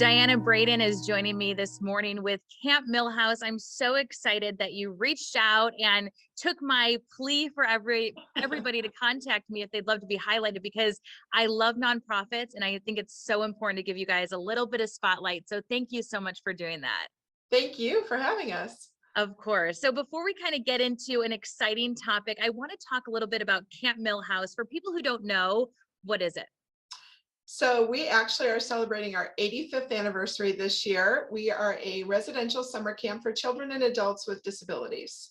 Diana Braden is joining me this morning with Camp Millhouse. I'm so excited that you reached out and took my plea for everybody to contact me if they'd love to be highlighted, because I love nonprofits and I think it's so important to give you guys a little bit of spotlight. So thank you so much for doing that. Thank you for having us. Of course. So before we kind of get into an exciting topic, I want to talk a little bit about Camp Millhouse. For people who don't know, what is it? So we actually are celebrating our 85th anniversary this year. We are a residential summer camp for children and adults with disabilities.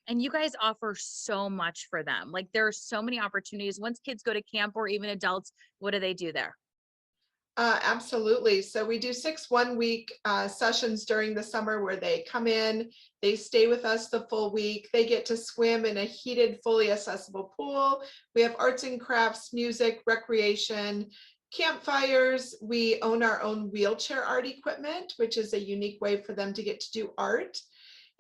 And you guys offer so much for them. Like, there are so many opportunities. Once kids go to camp, or even adults, what do they do there? Absolutely. So we do 6 one-week sessions during the summer where they come in, they stay with us the full week. They get to swim in a heated, fully accessible pool. We have arts and crafts, music, recreation, campfires. We own our own wheelchair art equipment, which is a unique way for them to get to do art.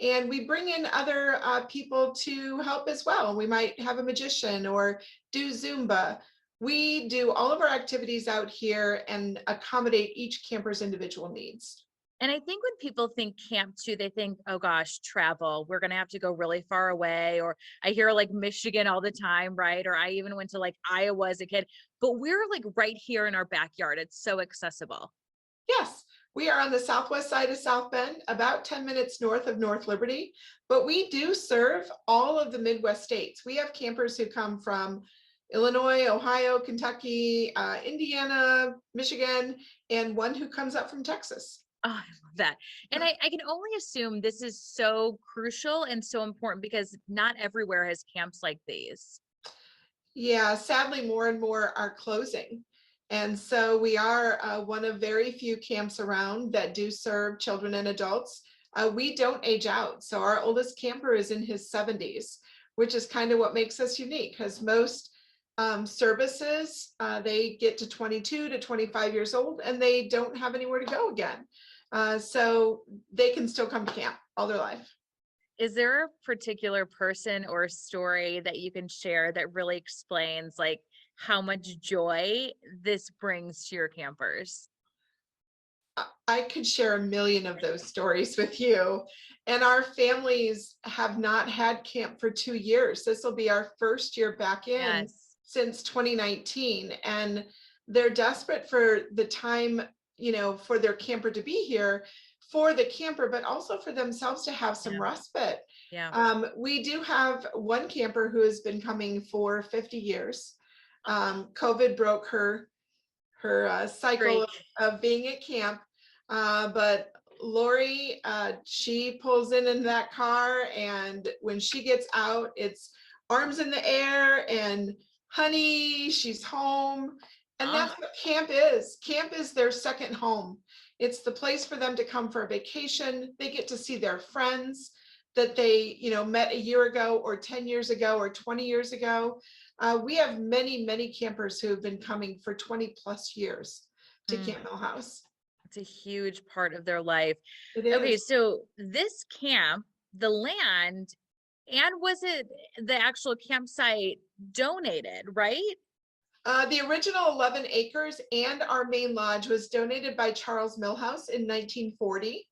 And we bring in other people to help as well. We might have a magician or do Zumba. We do all of our activities out here and accommodate each camper's individual needs. And I think when people think camp too, they think, oh gosh, travel, we're going to have to go really far away. Or I hear like Michigan all the time, right? Or I even went to like Iowa as a kid, but we're like right here in our backyard. It's so accessible. Yes, we are on the southwest side of South Bend, about 10 minutes north of North Liberty, but we do serve all of the Midwest states. We have campers who come from Illinois, Ohio, Kentucky, Indiana, Michigan, and one who comes up from Texas. Oh, I love that. And I can only assume this is so crucial and so important because not everywhere has camps like these. Yeah, sadly, more and more are closing. And so we are one of very few camps around that do serve children and adults. We don't age out. So our oldest camper is in his 70s, which is kind of what makes us unique, because most services, they get to 22 to 25 years old and they don't have anywhere to go again. So they can still come to camp all their life. Is there a particular person or story that you can share that really explains like how much joy this brings to your campers? I could share a million of those stories with you. And our families have not had camp for 2 years. This will be our first year back in Yes. since 2019. And they're desperate for the time, for their camper to be here, for the camper, but also for themselves to have some Yeah. respite. Yeah. We do have one camper who has been coming for 50 years. COVID broke her cycle Freak. of being at camp. But Lori, she pulls in that car, and when she gets out, it's arms in the air and honey, she's home. And that's what camp is. Camp is their second home. It's the place for them to come for a vacation. They get to see their friends that they, met a year ago or 10 years ago or 20 years ago. We have many, many campers who have been coming for 20 plus years to Camp Millhouse. It's a huge part of their life. It Okay, is. so this camp, the land, and was it the actual campsite donated, right? The original 11 acres and our main lodge was donated by Charles Millhouse in 1940.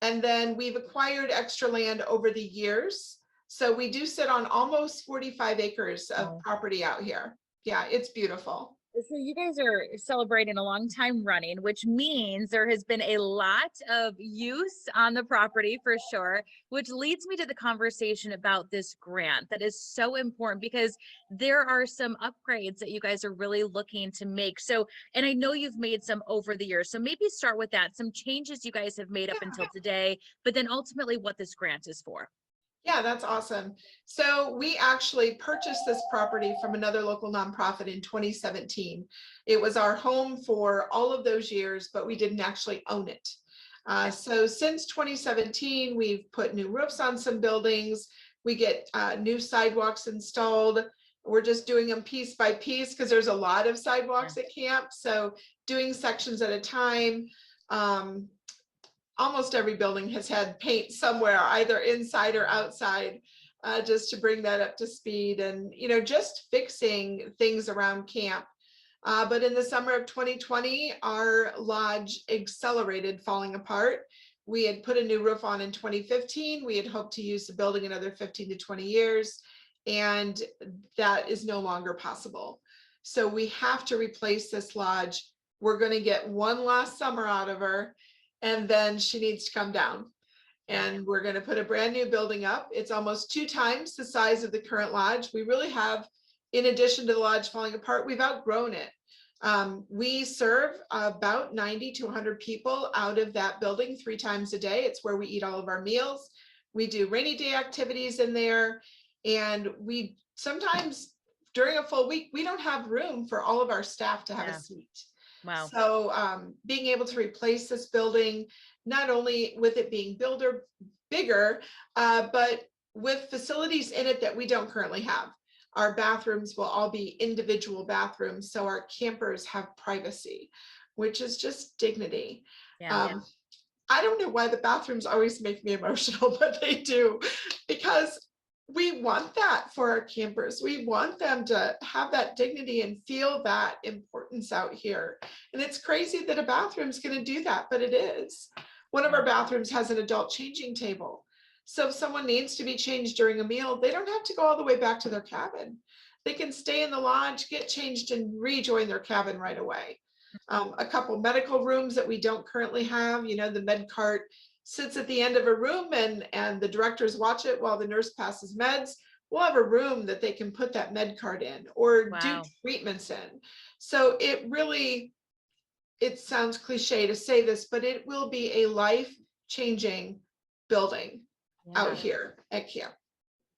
And then we've acquired extra land over the years. So we do sit on almost 45 acres of property out here. Yeah, it's beautiful. So you guys are celebrating a long time running, which means there has been a lot of use on the property for sure, which leads me to the conversation about this grant that is so important because there are some upgrades that you guys are really looking to make. So, and I know you've made some over the years, so maybe start with that, some changes you guys have made up until today, but then ultimately what this grant is for. Yeah, that's awesome. So we actually purchased this property from another local nonprofit in 2017. It was our home for all of those years, but we didn't actually own it. So since 2017, we've put new roofs on some buildings. We get new sidewalks installed. We're just doing them piece by piece because there's a lot of sidewalks at camp. So doing sections at a time. Almost every building has had paint somewhere, either inside or outside, just to bring that up to speed, and just fixing things around camp. But in the summer of 2020, our lodge accelerated falling apart. We had put a new roof on in 2015. We had hoped to use the building another 15 to 20 years, and that is no longer possible. So we have to replace this lodge. We're going to get one last summer out of her, and then she needs to come down. Yeah. And we're going to put a brand new building up. It's almost 2 times the size of the current lodge. We really have, in addition to the lodge falling apart, we've outgrown it. We serve about 90 to 100 people out of that building 3 times a day. It's where we eat all of our meals. We do rainy day activities in there. And we sometimes during a full week, we don't have room for all of our staff to have a Yeah. seat. Wow. So being able to replace this building, not only with it being bigger, but with facilities in it that we don't currently have. Our bathrooms will all be individual bathrooms, so our campers have privacy, which is just dignity. Yeah. I don't know why the bathrooms always make me emotional, but they do, because we want that for our campers. We want them to have that dignity and feel that importance out here. And it's crazy that a bathroom's going to do that, but it is. One of Yeah. our bathrooms has an adult changing table. So if someone needs to be changed during a meal, they don't have to go all the way back to their cabin. They can stay in the lodge, get changed, and rejoin their cabin right away. A couple medical rooms that we don't currently have, you know, the med cart sits at the end of a room, and the directors watch it while the nurse passes meds. We'll have a room that they can put that med cart in or do Wow. treatments in. So it really, it sounds cliche to say this, but it will be a life-changing building out Yeah. here at camp.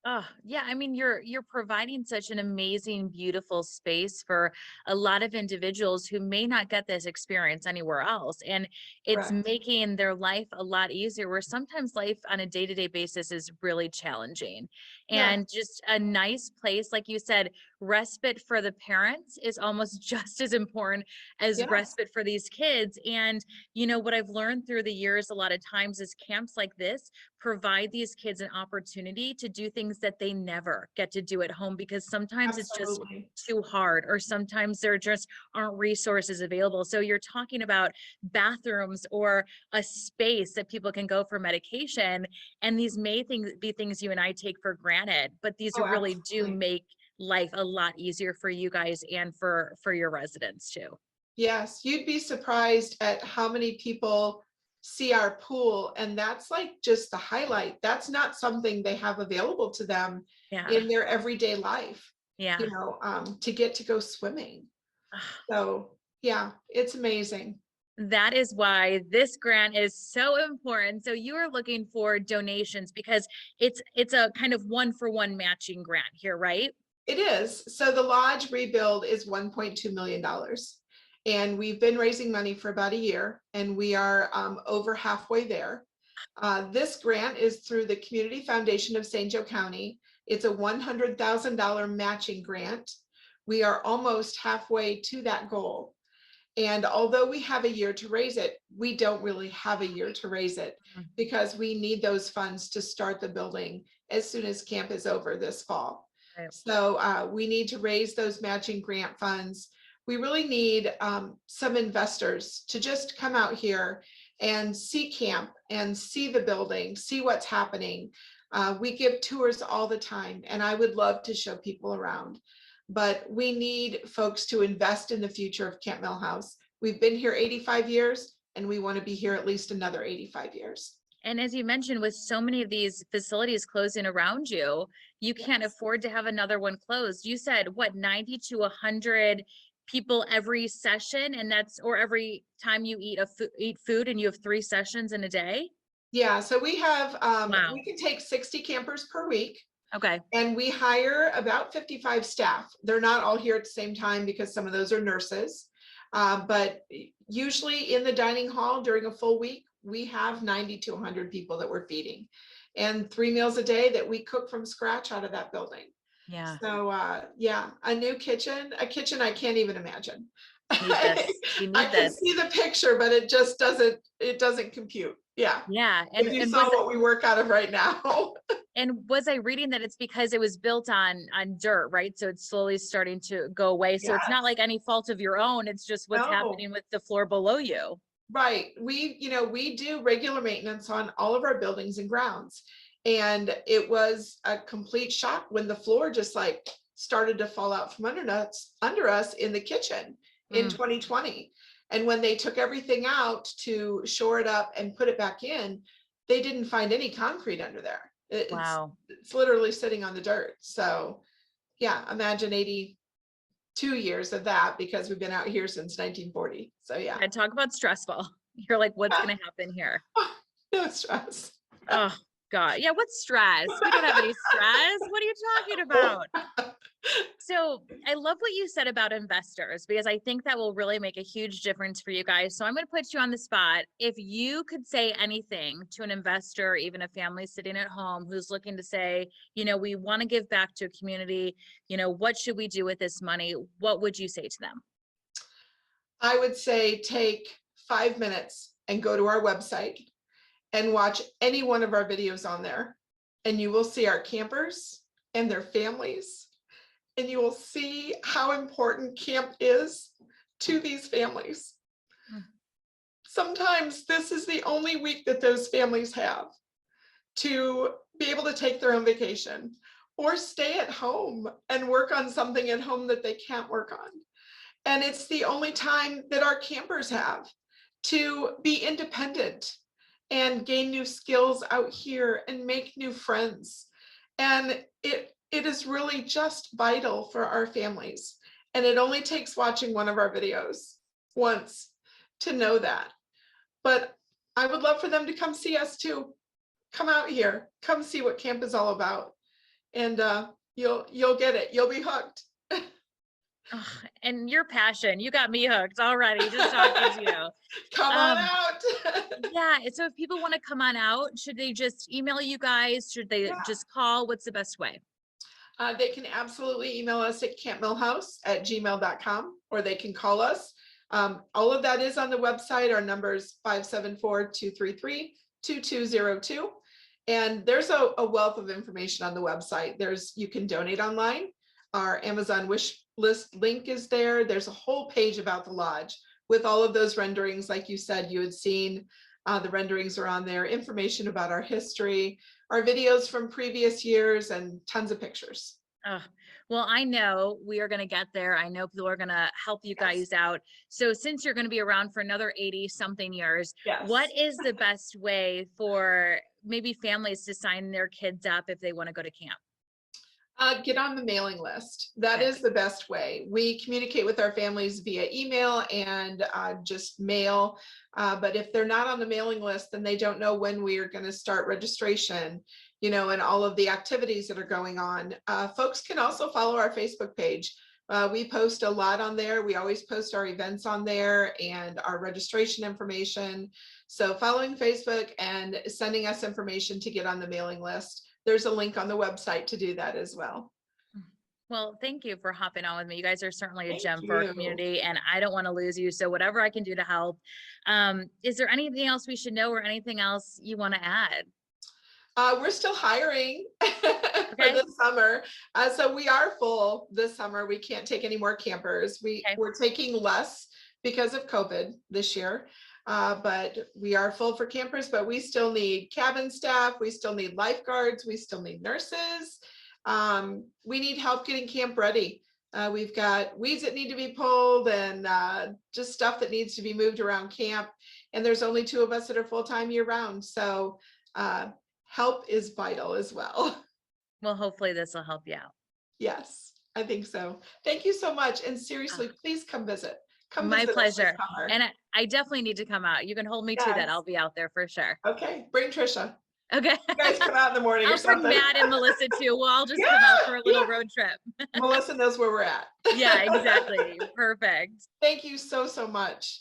Oh, yeah. I mean, you're providing such an amazing, beautiful space for a lot of individuals who may not get this experience anywhere else. And it's Correct. making their life a lot easier, where sometimes life on a day-to-day basis is really challenging. Yeah. And just a nice place, like you said, respite for the parents is almost just as important as Yes. respite for these kids. And what I've learned through the years a lot of times is camps like this provide these kids an opportunity to do things that they never get to do at home, because sometimes it's just Absolutely. too hard, or sometimes there just aren't resources available. So you're talking about bathrooms or a space that people can go for medication, and these may be things you and I take for granted, but these Oh, really do absolutely. make life a lot easier for you guys and for your residents too. Yes, you'd be surprised at how many people see our pool, and that's like just the highlight. That's not something they have available to them Yeah. in their everyday life, Yeah. to get to go swimming. So yeah, it's amazing. That is why this grant is so important. So you are looking for donations because it's a kind of one-for-one matching grant here, right? It is. So the lodge rebuild is $1.2 million. And we've been raising money for about a year, and we are over halfway there. This grant is through the Community Foundation of St. Joe County. It's a $100,000 matching grant. We are almost halfway to that goal. And although we have a year to raise it, we don't really have a year to raise it, Mhm. because we need those funds to start the building as soon as camp is over this fall. Right. So we need to raise those matching grant funds. We really need some investors to just come out here and see camp and see the building, see what's happening. We give tours all the time, and I would love to show people around. But we need folks to invest in the future of Camp Millhouse. We've been here 85 years, and we want to be here at least another 85 years. And as you mentioned, with so many of these facilities closing around you, you can't Yes. afford to have another one closed. You said what, 90 to 100 people every session, and that's, or every time you eat food, and you have 3 sessions in a day? Yeah, so Wow. we can take 60 campers per week. Okay. And we hire about 55 staff. They're not all here at the same time because some of those are nurses. But usually in the dining hall during a full week, we have 90 to 100 people that we're feeding, and 3 meals a day that we cook from scratch out of that building. Yeah. So yeah, a kitchen I can't even imagine. Need this. We I need can this. see the picture, but it doesn't compute. Yeah. Yeah. If you saw what we work out of right now. And was I reading that it's because it was built on dirt, right? So it's slowly starting to go away. So it's not Yes. like any fault of your own. It's just what's No. happening with the floor below you. Right. We do regular maintenance on all of our buildings and grounds. And it was a complete shock when the floor just like started to fall out from under us in the kitchen in Mm, 2020. And when they took everything out to shore it up and put it back in, they didn't find any concrete under there. wow. It's literally sitting on the dirt. So yeah, imagine 82 years of that because we've been out here since 1940. So yeah. Yeah, talk about stressful. You're like, what's going to happen here? No stress. Oh, God. Yeah, what's stress? We don't have any stress. What are you talking about? So I love what you said about investors because I think that will really make a huge difference for you guys. So I'm going to put you on the spot. If you could say anything to an investor, even a family sitting at home who's looking to say, we want to give back to a community, what should we do with this money? What would you say to them? I would say take 5 minutes and go to our website and watch any one of our videos on there. And you will see our campers and their families. And you will see how important camp is to these families. Mm. Sometimes this is the only week that those families have to be able to take their own vacation or stay at home and work on something at home that they can't work on. And it's the only time that our campers have to be independent and gain new skills out here and make new friends. And it is really just vital for our families. And it only takes watching one of our videos once to know that. But I would love for them to come see us too. Come out here, come see what camp is all about. And you'll get it. You'll be hooked. Ugh, and your passion, you got me hooked already just talking to you. Come on Um, out. yeah. So if people want to come on out, should they just email you guys? Should they Yeah. just call? What's the best way? They can absolutely email us at campmillhouse@gmail.com, or they can call us. All of that is on the website. Our number is 574-233-2202. And there's a wealth of information on the website. You can donate online. Our Amazon wish list link is there. There's a whole page about the lodge with all of those renderings. Like you said, you had seen the renderings are on there, information about our history, our videos from previous years, and tons of pictures. Oh, well, I know we are going to get there. I know people are going to help you Yes. guys out. So since you're going to be around for another 80 something years, Yes. what is the best way for maybe families to sign their kids up if they want to go to camp? Get on the mailing list. That Okay. is the best way. We communicate with our families via email and just mail. But if they're not on the mailing list, then they don't know when we are going to start registration, and all of the activities that are going on. Folks can also follow our Facebook page. We post a lot on there. We always post our events on there and our registration information. So following Facebook and sending us information to get on the mailing list. There's a link on the website to do that as well. Well, thank you for hopping on with me. You guys are certainly a Thank gem for our you. community, and I don't want to lose you. So whatever I can do to help. Is there anything else we should know or anything else you want to add? We're still hiring Okay. for the summer. So we are full this summer. We can't take any more campers. Okay. We're taking less because of COVID this year. But we are full for campers, but we still need cabin staff. We still need lifeguards. We still need nurses. We need help getting camp ready. We've got weeds that need to be pulled and just stuff that needs to be moved around camp. And there's only 2 of us that are full-time year round. So help is vital as well. Well, hopefully this will help you out. Yes, I think so. Thank you so much. And seriously, please come visit. Come My visit us this pleasure. summer. And I definitely need to come out. You can hold me to that. Yes. I'll be out there for sure. Okay, bring Trisha. Okay. You guys come out in the morning or I'll bring something. Matt and Melissa too. We'll all just come out for a little Yeah. road trip. Melissa knows where we're at. Yeah, exactly. Perfect. Thank you so much.